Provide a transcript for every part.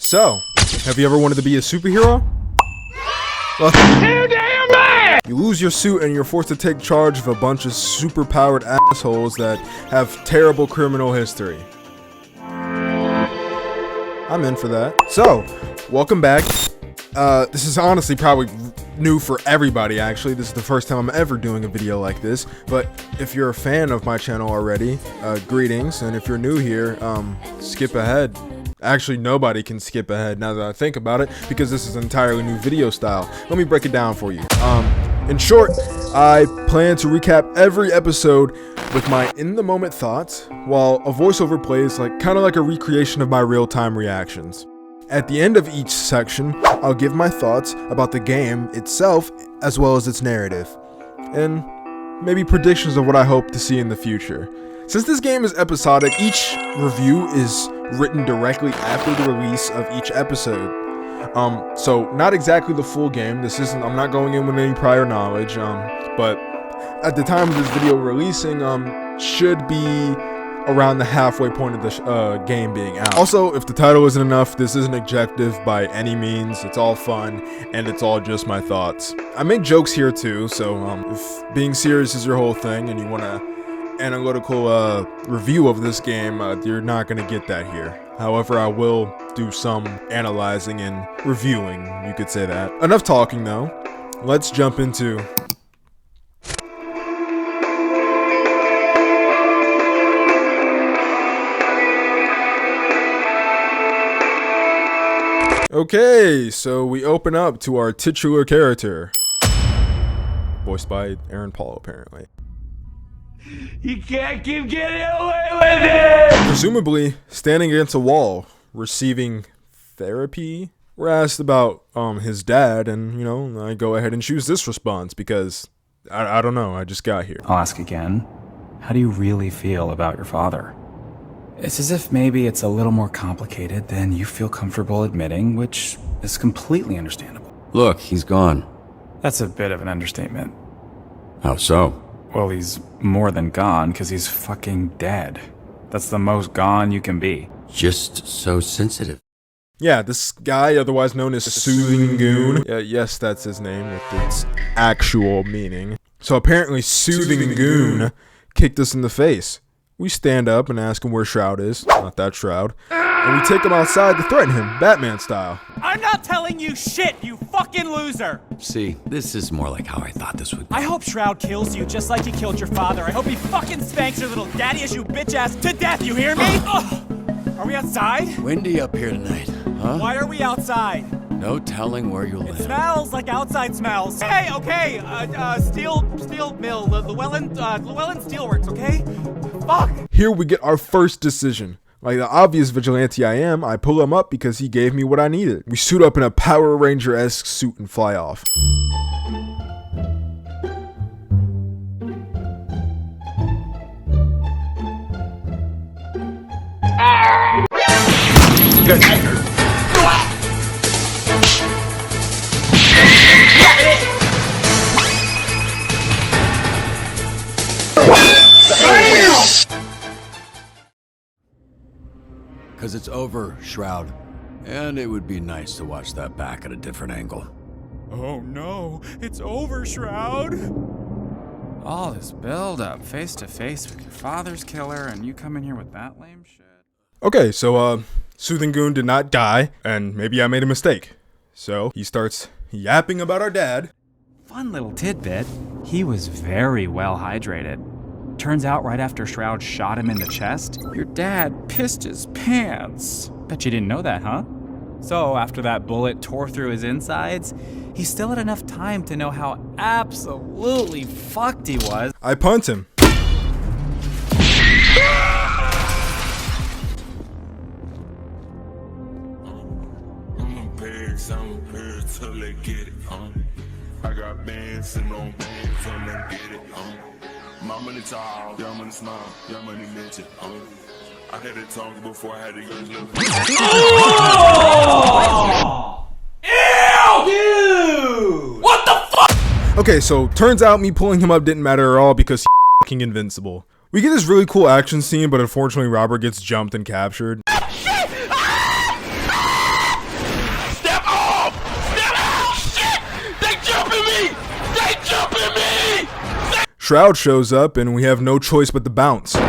So, have you ever wanted to be a superhero? Well, too damn bad! You lose your suit and you're forced to take charge of a bunch of super-powered assholes that have terrible criminal history. I'm in for that. So, welcome back. This is honestly probably new for everybody, actually. This is the first time I'm ever doing a video like this. But if you're a fan of my channel already, greetings. And if you're new here, skip ahead. Actually, nobody can skip ahead now that I think about it, because this is an entirely new video style. Let me break it down for you. In short, I plan to recap every episode with my in-the-moment thoughts, while a voiceover plays kind of like a recreation of my real-time reactions. At the end of each section, I'll give my thoughts about the game itself, as well as its narrative, and maybe predictions of what I hope to see in the future. Since this game is episodic, each review is written directly after the release of each episode. So not exactly the full game. I'm not going in with any prior knowledge, but at the time of this video releasing, should be around the halfway point of the game being out. Also, if the title isn't enough, this isn't objective by any means. It's all fun, and it's all just my thoughts. I make jokes here too, so if being serious is your whole thing and you want an analytical review of this game, you're not going to get that here. However, I will do some analyzing and reviewing, you could say that. Enough talking though. Let's jump into Okay, so we open up to our titular character, voiced by Aaron Paul, apparently. You can't keep getting away with it! Presumably, standing against a wall, receiving therapy. We're asked about his dad, and, I go ahead and choose this response because, I don't know, I just got here. I'll ask again. How do you really feel about your father? It's as if maybe it's a little more complicated than you feel comfortable admitting, which is completely understandable. Look, he's gone. That's a bit of an understatement. How so? Well, he's more than gone because he's fucking dead. That's the most gone you can be. Just so sensitive. Yeah, this guy, otherwise known as Soothing Goon. Yes, that's his name with its actual meaning. So apparently Soothing Goon kicked us in the face. We stand up and ask him where Shroud is. Not that Shroud. And we take him outside to threaten him, Batman style. I'm not telling you shit, you fucking loser! See, this is more like how I thought this would be. I hope Shroud kills you just like he killed your father. I hope he fucking spanks your little daddy as you bitch ass to death, you hear me? Are we outside? Windy up here tonight, huh? Why are we outside? No telling where you'll It land. smells like outside smells. Hey, okay, steel mill, Llewellyn Steelworks, okay? Fuck! Here we get our first decision. Like the obvious vigilante I am, I pull him up because he gave me what I needed. We suit up in a Power Ranger-esque suit and fly off. Because it's over, Shroud. And it would be nice to watch that back at a different angle. Oh no, it's over, Shroud! All this build-up, face to face with your father's killer, and you come in here with that lame shit. Okay, so Soothing Goon did not die, and maybe I made a mistake. So he starts yapping about our dad. Fun little tidbit. He was very well hydrated. Turns out right after Shroud shot him in the chest, your dad pissed his pants. Bet you didn't know that, huh? So after that bullet tore through his insides, he still had enough time to know how absolutely fucked he was. I punt him. I got bands and no bands on them, get it on. My money tall, your money small, your money mention on. I had it tongue before I had the girls look. Ew! Dude! What the fuck? Okay, so turns out me pulling him up didn't matter at all because he's fucking invincible. We get this really cool action scene, but unfortunately Robert gets jumped and captured. Shroud shows up and we have no choice but to bounce. Yeah!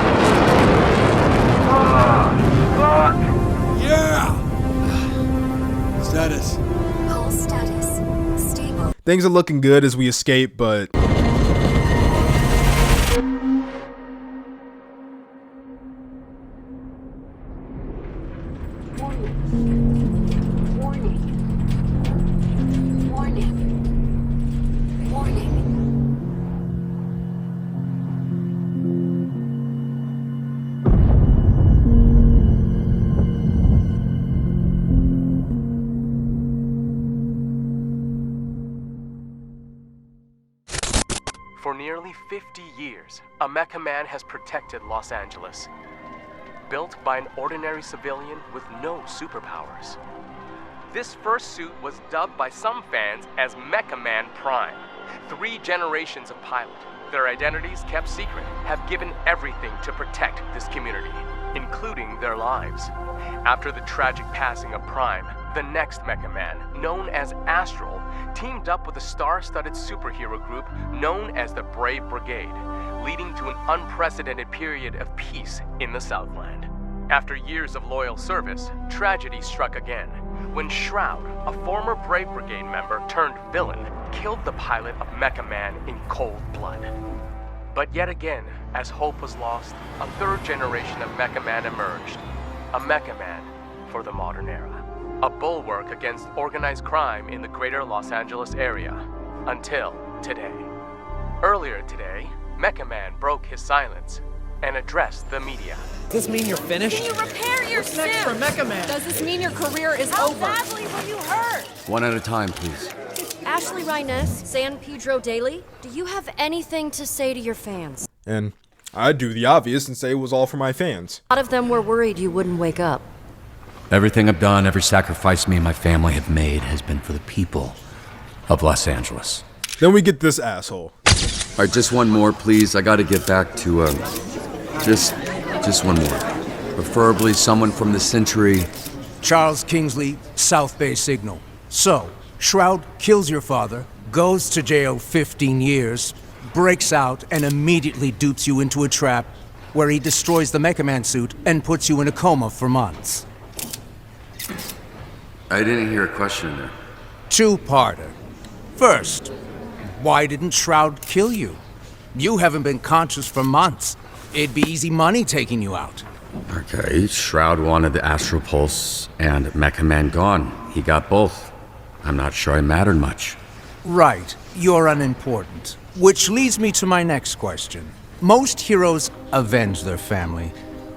Status. Call status. Stable. Things are looking good as we escape, but... Warning. Warning. Warning. Warning. For nearly 50 years, a Mechaman has protected Los Angeles. Built by an ordinary civilian with no superpowers. This first suit was dubbed by some fans as Mechaman Prime. 3 generations of pilot, their identities kept secret, have given everything to protect this community, including their lives. After the tragic passing of Prime, the next Mechaman, known as Astral, teamed up with a star-studded superhero group known as the Brave Brigade, leading to an unprecedented period of peace in the Southland. After years of loyal service, tragedy struck again, when Shroud, a former Brave Brigade member turned villain, killed the pilot of Mechaman in cold blood. But yet again, as hope was lost, a 3rd generation of Mechaman emerged. A Mechaman for the modern era. A bulwark against organized crime in the greater Los Angeles area. Until today. Earlier today, Mechaman broke his silence and addressed the media. Does this mean you're finished? Can you repair your What's next for Mechaman? Does this mean your career is How over? badly were you hurt? One at a time, please. Ashley Rines, San Pedro Daily, do you have anything to say to your fans? And I'd do the obvious and say it was all for my fans. A lot of them were worried you wouldn't wake up. Everything I've done, every sacrifice me and my family have made has been for the people of Los Angeles. Then we get this asshole. All right, just one more, please. I gotta get back to, just one more. Preferably someone from the Century. Charles Kingsley, South Bay Signal. So, Shroud kills your father, goes to jail 15 years, breaks out, and immediately dupes you into a trap where he destroys the Mechaman suit and puts you in a coma for months. I didn't hear a question there. 2-parter. First, why didn't Shroud kill you? You haven't been conscious for months. It'd be easy money taking you out. Okay, Shroud wanted the Astral Pulse and Mechaman gone. He got both. I'm not sure I mattered much. Right, you're unimportant. Which leads me to my next question. Most heroes avenge their family.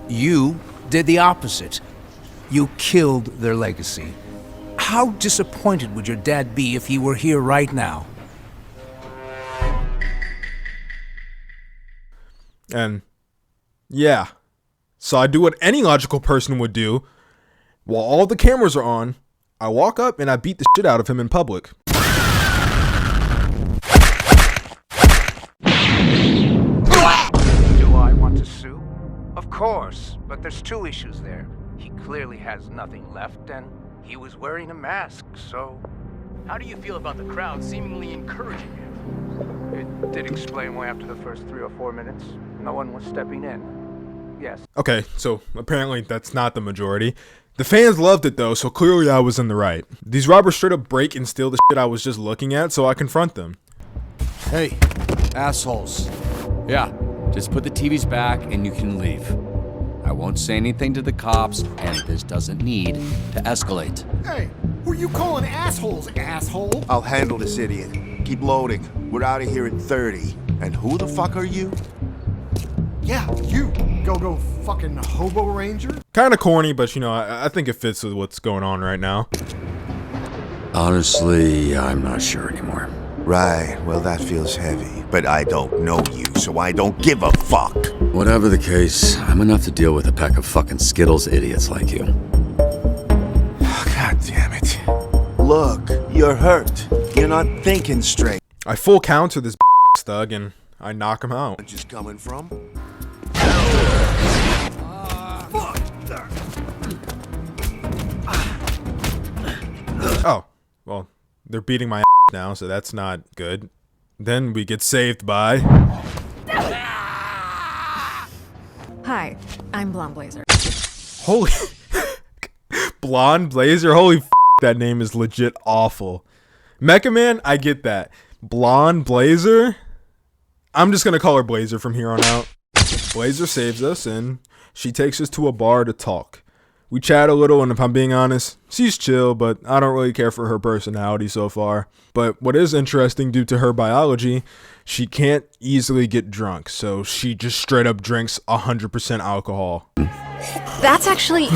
You did the opposite. You killed their legacy. How disappointed would your dad be if he were here right now? And yeah, so I do what any logical person would do. While all the cameras are on, I walk up and I beat the shit out of him in public. Do I want to sue? Of course, but there's 2 issues there. He clearly has nothing left, and he was wearing a mask, so... How do you feel about the crowd seemingly encouraging him? It did explain why after the first 3 or 4 minutes, no one was stepping in. Yes. Okay, so apparently that's not the majority. The fans loved it though, so clearly I was in the right. These robbers straight up break and steal the shit I was just looking at, so I confront them. Hey, assholes. Yeah, just put the TVs back and you can leave. I won't say anything to the cops, and this doesn't need to escalate. Hey, who are you calling assholes, asshole? I'll handle this idiot. Keep loading. We're out of here in 30. And who the fuck are you? Yeah, you. Go fucking hobo ranger? Kinda corny, but you know, I think it fits with what's going on right now. Honestly, I'm not sure anymore. Right, well that feels heavy. But I don't know you, so I don't give a fuck. Whatever the case, I'm enough to deal with a pack of fucking Skittles idiots like you. God damn it. Look, you're hurt. You're not thinking straight. I full counter this thug and I knock him out. Just coming from? Oh, well, they're beating my now, so that's not good. Then we get saved by... Hi, I'm Blonde Blazer. Holy Blonde Blazer. Holy that name is legit awful. Mechaman, I get that. Blonde Blazer. I'm just gonna call her Blazer from here on out. Blazer saves us and she takes us to a bar to talk. We chat a little, and if I'm being honest, she's chill, but I don't really care for her personality so far. But what is interesting, due to her biology, she can't easily get drunk, so she just straight up drinks 100% alcohol. That's actually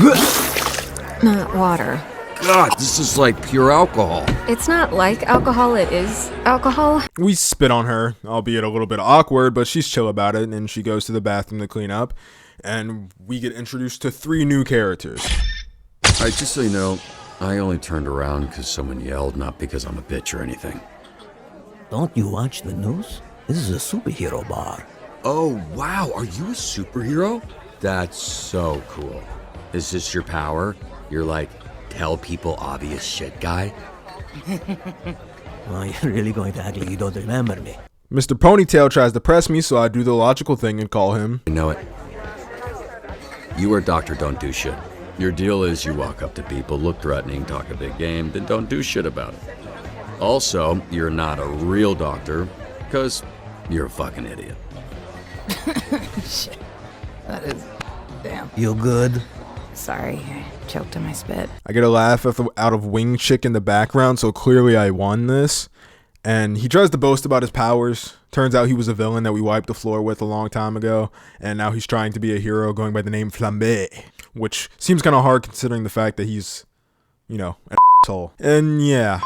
not water. God, this is like pure alcohol. It's not like alcohol, it is alcohol. We spit on her, albeit a little bit awkward, but she's chill about it, and she goes to the bathroom to clean up. And we get introduced to 3 new characters. Alright, just so you know, I only turned around because someone yelled, not because I'm a bitch or anything. Don't you watch the news? This is a superhero bar. Oh, wow, are you a superhero? That's so cool. Is this your power? You're like, tell people obvious shit guy? Well, you're really going to act like you don't remember me. Mr. Ponytail tries to press me, so I do the logical thing and call him. I know it. You are Dr. Don't Do Shit. Your deal is you walk up to people, look threatening, talk a big game, then don't do shit about it. Also, you're not a real doctor, because you're a fucking idiot. Shit. That is... damn. You good? Sorry, I choked on my spit. I get a laugh out of Wing Chick in the background, so clearly I won this. And he tries to boast about his powers. Turns out he was a villain that we wiped the floor with a long time ago. And now he's trying to be a hero going by the name Flambe. Which seems kind of hard considering the fact that he's, you know, an asshole. And yeah.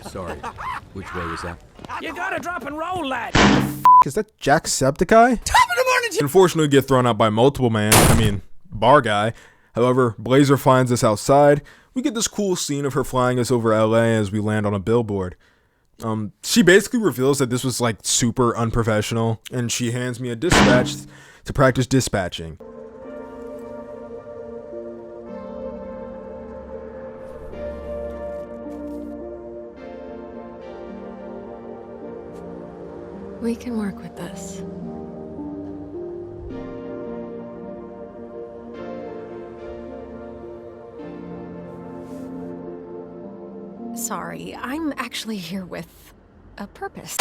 Sorry, which way was that? You gotta drop and roll, lad. Is that Jacksepticeye? Unfortunately, get thrown out by multiple bar guy. However, Blazer finds us outside. We get this cool scene of her flying us over LA as we land on a billboard. She basically reveals that this was like super unprofessional, and she hands me a dispatch to practice dispatching. We can work with this. Sorry, I'm actually here with a purpose.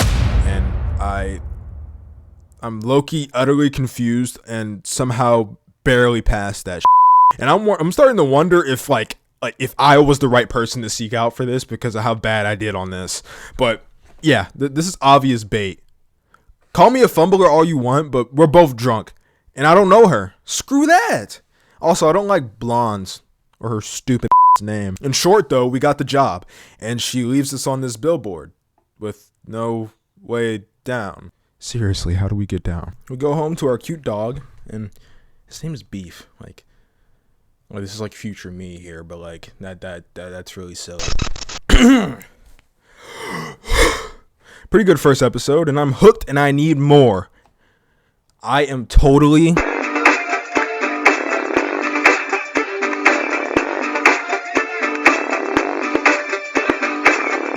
And I'm low-key utterly confused and somehow barely past that shit. And I'm starting to wonder if if I was the right person to seek out for this because of how bad I did on this. But yeah, this is obvious bait. Call me a fumbler all you want, but we're both drunk. And I don't know her. Screw that. Also, I don't like blondes or her stupid name. In short, though, we got the job. And she leaves us on this billboard with no way down. Seriously, how do we get down? We go home to our cute dog, and his name is Beef. Well, this is like future me here, but like that's really silly. Pretty good first episode, and I'm hooked, and I need more. I am totally...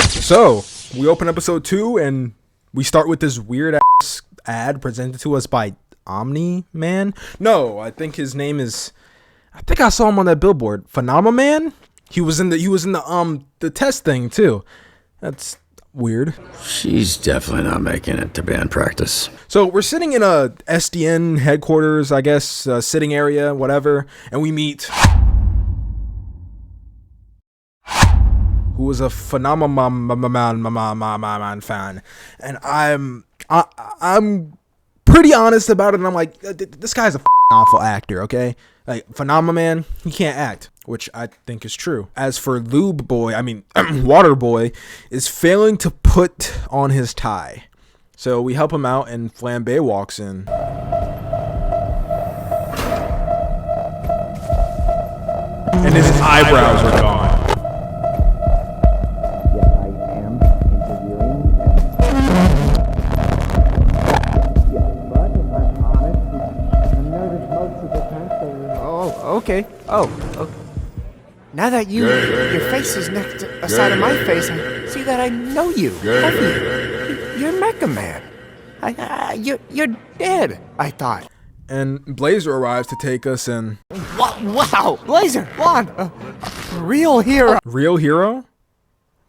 So, we open episode 2, and we start with this weird-ass ad presented to us by Omni-Man? No, I think his name is... I think I saw him on that billboard. Phenomaman? He was in the test thing, too. That's weird. She's definitely not making it to band practice. So we're sitting in a SDN headquarters, I guess, sitting area, whatever, and we meet who was a phenomenon fan, and I'm pretty honest about it, and I'm like, this guy's a awful actor, okay? Like, Phenomenon, he can't act, which I think is true. As for Lube Boy, Water Boy is failing to put on his tie. So we help him out, and Flambe walks in. And his eyebrows are gone. Yes, I am interviewing. Yes, but if I'm honest, I'm nervous most of the time, so... Oh, okay. Oh, okay. Now that your face is next to a side of my face, see that I know you. You're Mechaman. You're dead, I thought. And Blazer arrives to take us and... Wow, Blazer, what? Real hero. Real hero?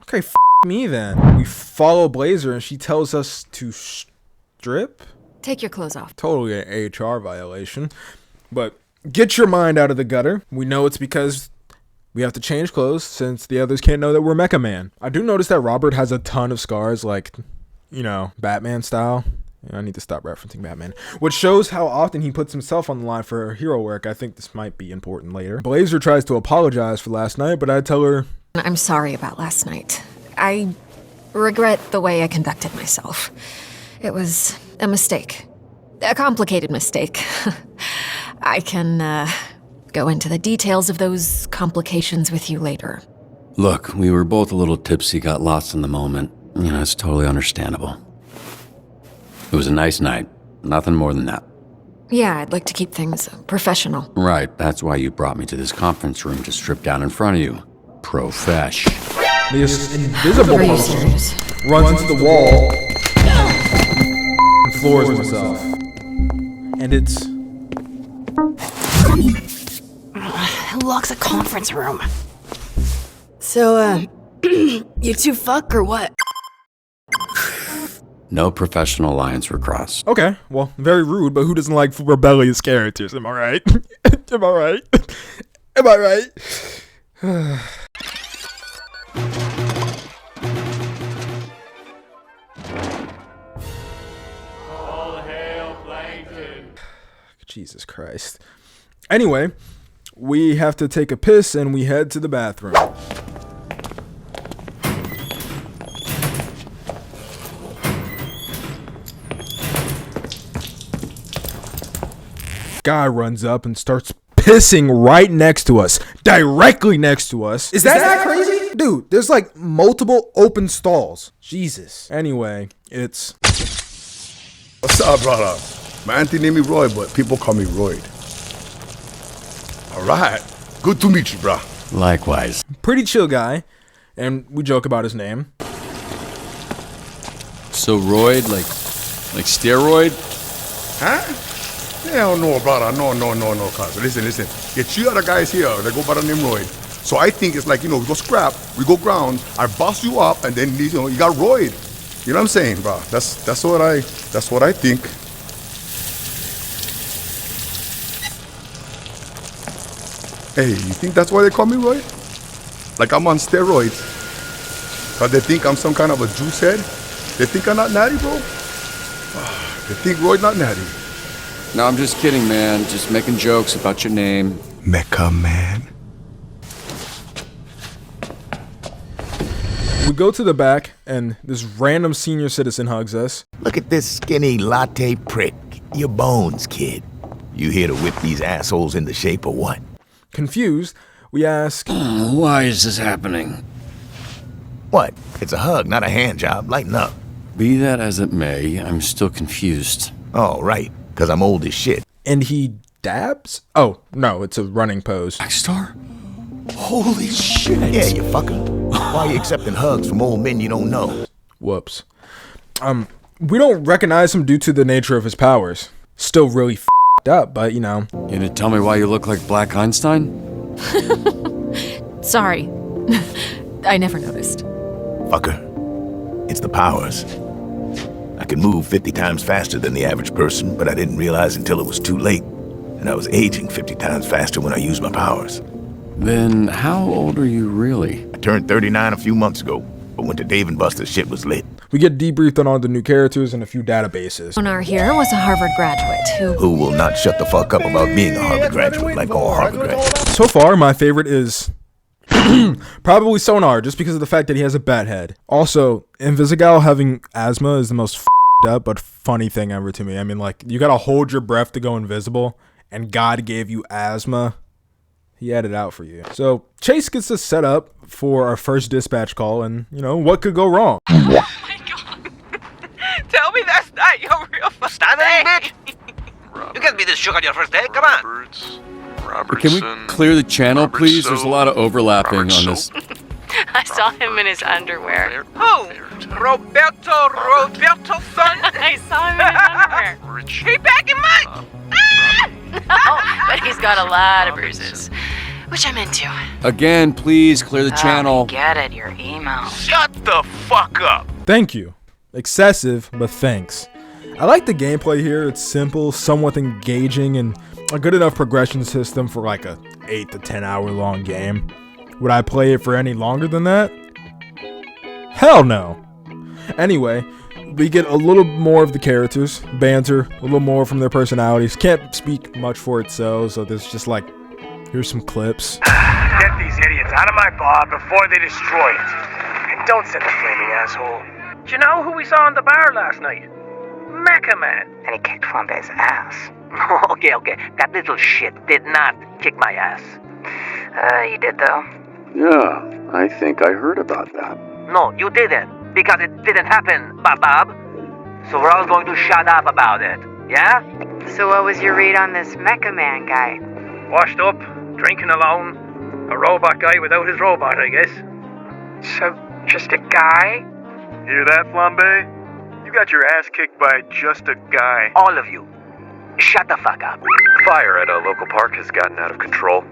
Okay, f me then. We follow Blazer and she tells us to strip? Take your clothes off. Totally an HR violation. But get your mind out of the gutter. We know it's because we have to change clothes since the others can't know that we're Mechaman. I do notice that Robert has a ton of scars, like, you know, Batman style. I need to stop referencing Batman. Which shows how often he puts himself on the line for hero work. I think this might be important later. Blazer tries to apologize for last night, but I tell her... I'm sorry about last night. I regret the way I conducted myself. It was a mistake. A complicated mistake. I can go into the details of those complications with you later. Look, we were both a little tipsy, got lost in the moment. You know, it's totally understandable. It was a nice night. Nothing more than that. Yeah, I'd like to keep things professional. Right, that's why you brought me to this conference room to strip down in front of you. Profesh. This invisible person runs into the wall and floors himself. And it's... Locks a conference room. So, you two fuck or what? No professional lines were crossed. Okay, well, very rude, but who doesn't like rebellious characters? Am I right? Am I right? Am I right? All hail Plankton. Jesus Christ. Anyway, we have to take a piss and we head to the bathroom. Guy runs up and starts pissing right next to us, directly next to us. Is that not crazy? Dude, there's like multiple open stalls. Jesus. Anyway, it's... What's up, brother? My auntie named me Roy, but people call me Royd. All right. Good to meet you, bro. Likewise. Pretty chill guy, and we joke about his name. So Royd, like steroid? Huh? Hell no, brother. No, cuz. Listen. Get two other guys here that go by the name Royd. So I think it's like, you know, we go scrap, we go ground, I bust you up, and then, you know, you got Royd. You know what I'm saying, bro? That's what I think. Hey, you think that's why they call me Royd? Like I'm on steroids. Cause they think I'm some kind of a juice head? They think I'm not natty, bro? They think Royd not natty. No, I'm just kidding, man. Just making jokes about your name. Mechaman. We go to the back, and this random senior citizen hugs us. Look at this skinny latte prick. Your bones, kid. You here to whip these assholes into shape or what? Confused, we ask... Why is this happening? What? It's a hug, not a hand job. Lighten up. Be that as it may, I'm still confused. Oh, right. Because I'm old as shit. And he dabs? Oh, no, it's a running pose. X-Star? Holy shit. Yeah, you fucker. Why are you accepting hugs from old men you don't know? Whoops. We don't recognize him due to the nature of his powers. Still really f***ed up, but you know. You gonna tell me why you look like Black Einstein? Sorry. I never noticed. Fucker. It's the powers. I can move 50 times faster than the average person, but I didn't realize until it was too late. And I was aging 50 times faster when I used my powers. Then how old are you really? I turned 39 a few months ago, but went to Dave & Buster's, shit was lit. We get debriefed on all the new characters and a few databases. Our hero was a Harvard graduate who will not shut the fuck up about being a Harvard graduate like all Harvard graduates. So far, my favorite is probably Sonar, just because of the fact that he has a bat head. Also, Invisigal having asthma is the most f***ed up but funny thing ever to me. I mean, like, you gotta hold your breath to go invisible, and God gave you asthma. He had it out for you. So Chase gets us set up for our first dispatch call, and you know what could go wrong. Oh my God! Tell me that's not your real first day. bitch! You can't be this shook on your first day. Come on. Can we clear the channel, please? There's a lot of overlapping on this. I saw him in his underwear. Who? Roberto son? I saw him in his underwear. He back in mine! No, but he's got a lot of bruises, which I'm into. Again, please clear the channel. Get it, your email. Shut the fuck up! Thank you. Excessive, but thanks. I like the gameplay here. It's simple, somewhat engaging, and a good enough progression system for like a 8 to 10 hour long game. Would I play it for any longer than that? Hell no. Anyway, we get a little more of the characters, banter, a little more from their personalities. Can't speak much for itself, so there's just like, here's some clips. Get these idiots out of my bar before they destroy it. And don't set the flaming asshole. Do you know who we saw in the bar last night? Mechaman. And he kicked Flambe's ass. Okay. That little shit did not kick my ass. You did, though. Yeah, I think I heard about that. No, you didn't. Because it didn't happen, Bob. So we're all going to shut up about it. Yeah? So what was your read on this Mechaman guy? Washed up, drinking alone. A robot guy without his robot, I guess. So, just a guy? Hear that, Flambe? You got your ass kicked by just a guy. All of you. Shut the fuck up. Fire at a local park has gotten out of control.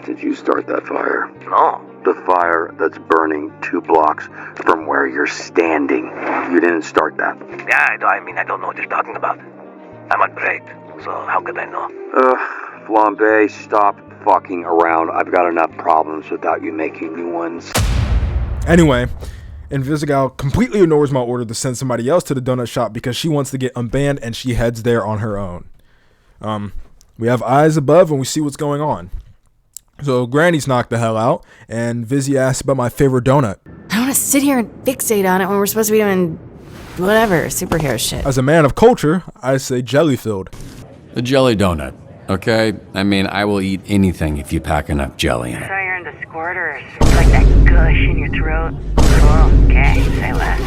Did you start that fire? No. The fire that's burning 2 blocks from where you're standing. You didn't start that. Yeah, I don't know what you're talking about. I'm on break, so how could I know? Flambe, stop fucking around. I've got enough problems without you making new ones. Anyway, Invisigal completely ignores my order to send somebody else to the donut shop because she wants to get unbanned, and she heads there on her own. We have eyes above and we see what's going on. So Granny's knocked the hell out, and Vizzy asks about my favorite donut. I don't want to sit here and fixate on it when we're supposed to be doing whatever, superhero shit. As a man of culture, I say jelly-filled. The jelly donut, okay? I mean, I will eat anything if you pack enough jelly in it. So you're into squirters. It's like that gush in your throat. Cool. Okay, say less.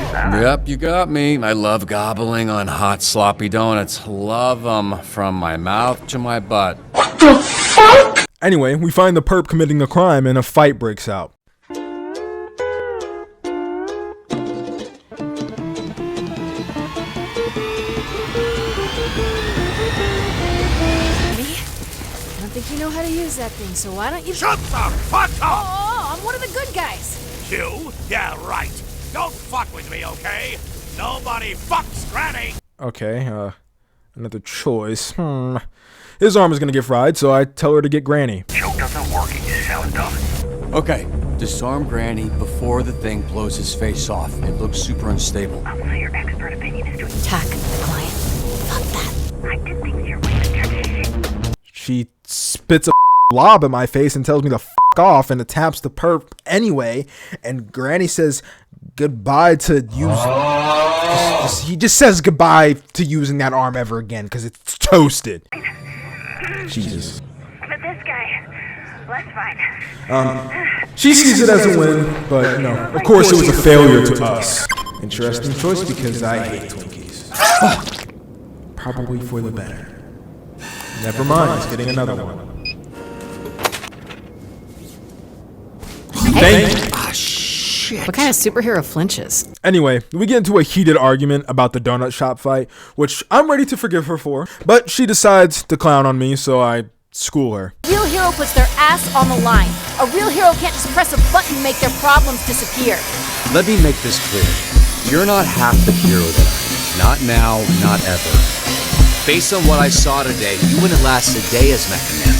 Yep, you got me. I love gobbling on hot, sloppy donuts. Love them from my mouth to my butt. What the fuck? Anyway, we find the perp committing a crime and a fight breaks out. Me? I don't think you know how to use that thing, so why don't you— Shut the fuck up! Oh, I'm one of the good guys. You? Yeah, right. Don't fuck with me, okay? Nobody fucks Granny! Okay, another choice. His arm is gonna get fried, so I tell her to get Granny. Joke doesn't work, you sound dumb. Okay, disarm Granny before the thing blows his face off. It looks super unstable. So your expert opinion is to attack the client. Fuck that. I did things your way, Mr. She spits a blob in my face and tells me to f off and attacks the perp anyway, and Granny says goodbye to use. He just says goodbye to using that arm ever again because it's toasted. Jesus. But this guy, let's find. She sees it as a win, but you know, of course it was a failure to us. Interesting choice because I hate Twinkies. Probably for the better. Never mind, it's getting another one. Thank you. Ah, shit. What kind of superhero flinches? Anyway, we get into a heated argument about the donut shop fight, which I'm ready to forgive her for, but she decides to clown on me, so I school her. A real hero puts their ass on the line. A real hero can't just press a button and make their problems disappear. Let me make this clear. You're not half the hero that I am. Not now, not ever. Based on what I saw today, you wouldn't last a day as Mechaman.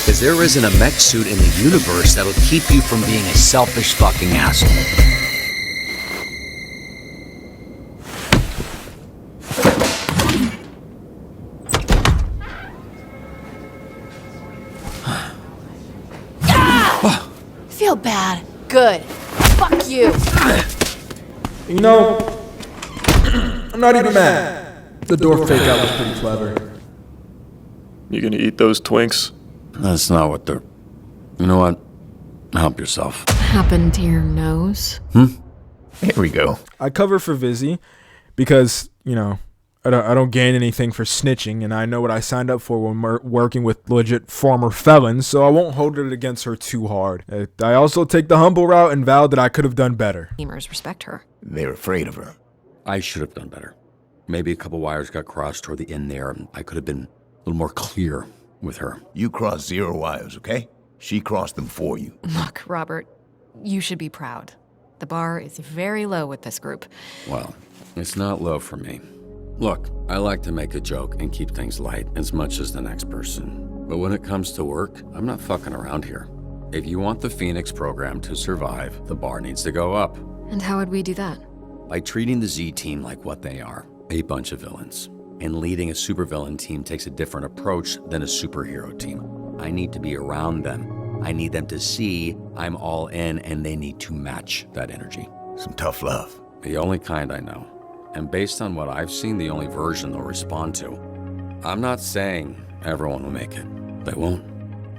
Because there isn't a mech suit in the universe that'll keep you from being a selfish fucking asshole. Feel bad. Good. Fuck you. You know, I'm not even mad. The door fake out was pretty clever. You gonna eat those Twinks? That's not what they're... You know what? Help yourself. What happened to your nose? Here we go. I cover for Vizzy because, you know, I don't gain anything for snitching, and I know what I signed up for when working with legit former felons, so I won't hold it against her too hard. I also take the humble route and vowed that I could have done better. Gamers respect her. They're afraid of her. I should have done better. Maybe a couple wires got crossed toward the end there, and I could have been a little more clear with her. You crossed 0 wires, okay? She crossed them for you. Look, Robert, you should be proud. The bar is very low with this group. Well, it's not low for me. Look, I like to make a joke and keep things light as much as the next person. But when it comes to work, I'm not fucking around here. If you want the Phoenix program to survive, the bar needs to go up. And how would we do that? By treating the Z team like what they are, a bunch of villains. And leading a supervillain team takes a different approach than a superhero team. I need to be around them. I need them to see I'm all in, and they need to match that energy. Some tough love. The only kind I know. And based on what I've seen, the only version they'll respond to. I'm not saying everyone will make it. They won't.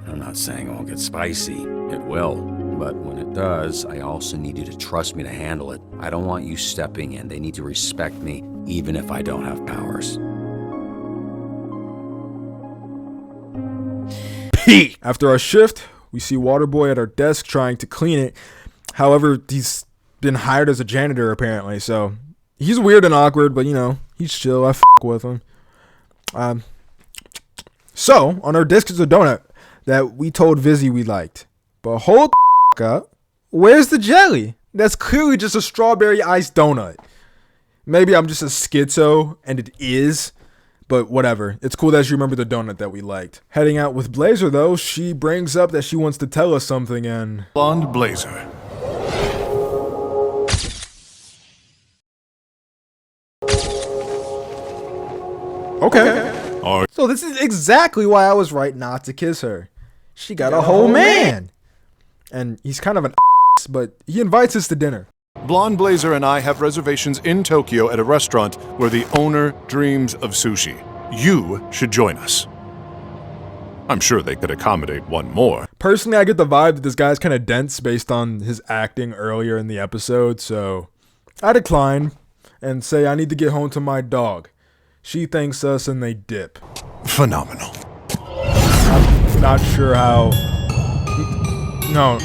I'm not saying it won't get spicy. It will. But when it does, I also need you to trust me to handle it. I don't want you stepping in. They need to respect me, even if I don't have powers. After our shift, we see Waterboy at our desk trying to clean it. However, he's been hired as a janitor apparently, so he's weird and awkward, but you know, he's chill. I f with him. So, on our desk is a donut that we told Vizzy we liked. But hold the up. Where's the jelly? That's clearly just a strawberry iced donut. Maybe I'm just a schizo, and it is. But whatever. It's cool that she remembered the donut that we liked. Heading out with Blazer, though, she brings up that she wants to tell us something, and... Blonde Blazer. Okay. So this is exactly why I was right not to kiss her. She got a whole man. And he's kind of an but he invites us to dinner. Blonde Blazer and I have reservations in Tokyo at a restaurant where the owner dreams of sushi. You should join us. I'm sure they could accommodate one more. Personally, I get the vibe that this guy's kind of dense based on his acting earlier in the episode, so I decline and say I need to get home to my dog. She thanks us and they dip. Phenomenal. I'm not sure how. No,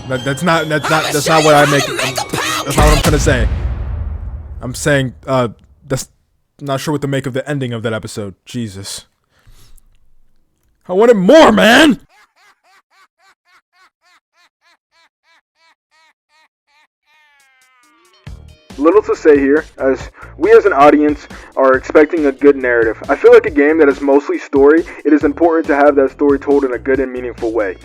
that's not what I make. That's not what I'm trying to say. I'm saying that's not sure what to make of the ending of that episode. Jesus, I wanted more, man. Little to say here, as we as an audience are expecting a good narrative. I feel like a game that is mostly story, it is important to have that story told in a good and meaningful way.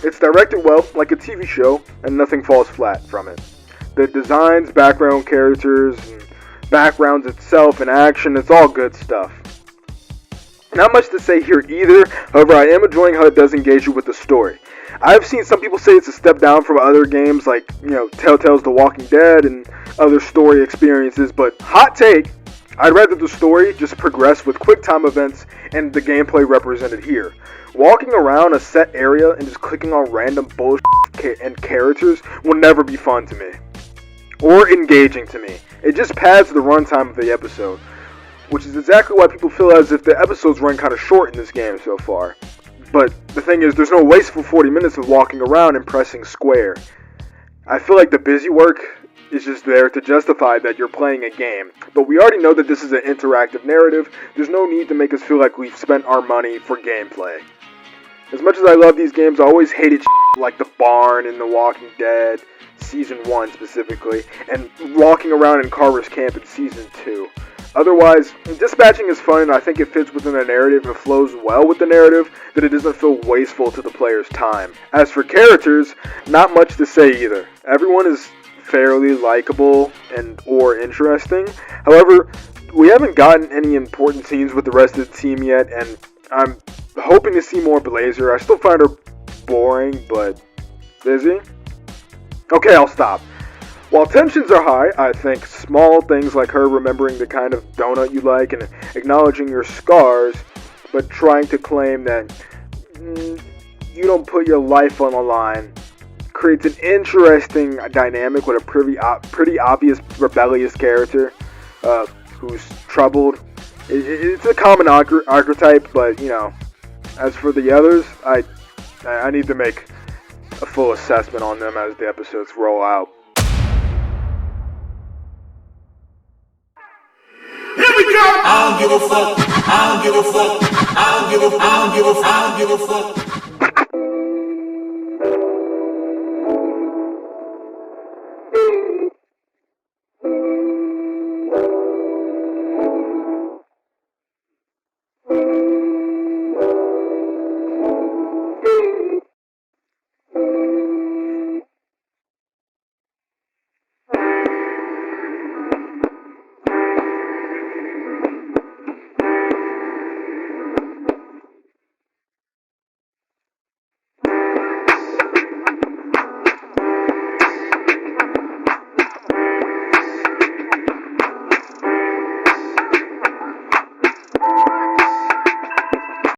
It's directed well, like a TV show, and nothing falls flat from it. The designs, background characters, and backgrounds itself, and action, it's all good stuff. Not much to say here either, however I am enjoying how it does engage you with the story. I've seen some people say it's a step down from other games like, Telltale's The Walking Dead and other story experiences, but hot take, I'd rather the story just progress with quick time events and the gameplay represented here. Walking around a set area and just clicking on random bullshit and characters will never be fun to me. Or engaging to me. It just pads the runtime of the episode, which is exactly why people feel as if the episodes run kind of short in this game so far. But the thing is, there's no wasteful 40 minutes of walking around and pressing square. I feel like the busy work is just there to justify that you're playing a game. But we already know that this is an interactive narrative. There's no need to make us feel like we've spent our money for gameplay. As much as I love these games, I always hated like The Barn and The Walking Dead, Season 1 specifically, and walking around in Carver's Camp in Season 2. Otherwise, dispatching is fun and I think it fits within the narrative and flows well with the narrative, that it doesn't feel wasteful to the player's time. As for characters, not much to say either. Everyone is fairly likable and or interesting. However, we haven't gotten any important scenes with the rest of the team yet, and I'm hoping to see more Blazer. I still find her boring, but busy. Okay, I'll stop. While tensions are high, I think small things like her remembering the kind of donut you like and acknowledging your scars, but trying to claim that you don't put your life on the line, creates an interesting dynamic with a pretty obvious rebellious character who's troubled It's a common archetype, but you know, as for the others, I need to make a full assessment on them as the episodes roll out. Here we go! I don't give a fuck. I don't give a fuck. I don't give a fuck. I don't give a fuck.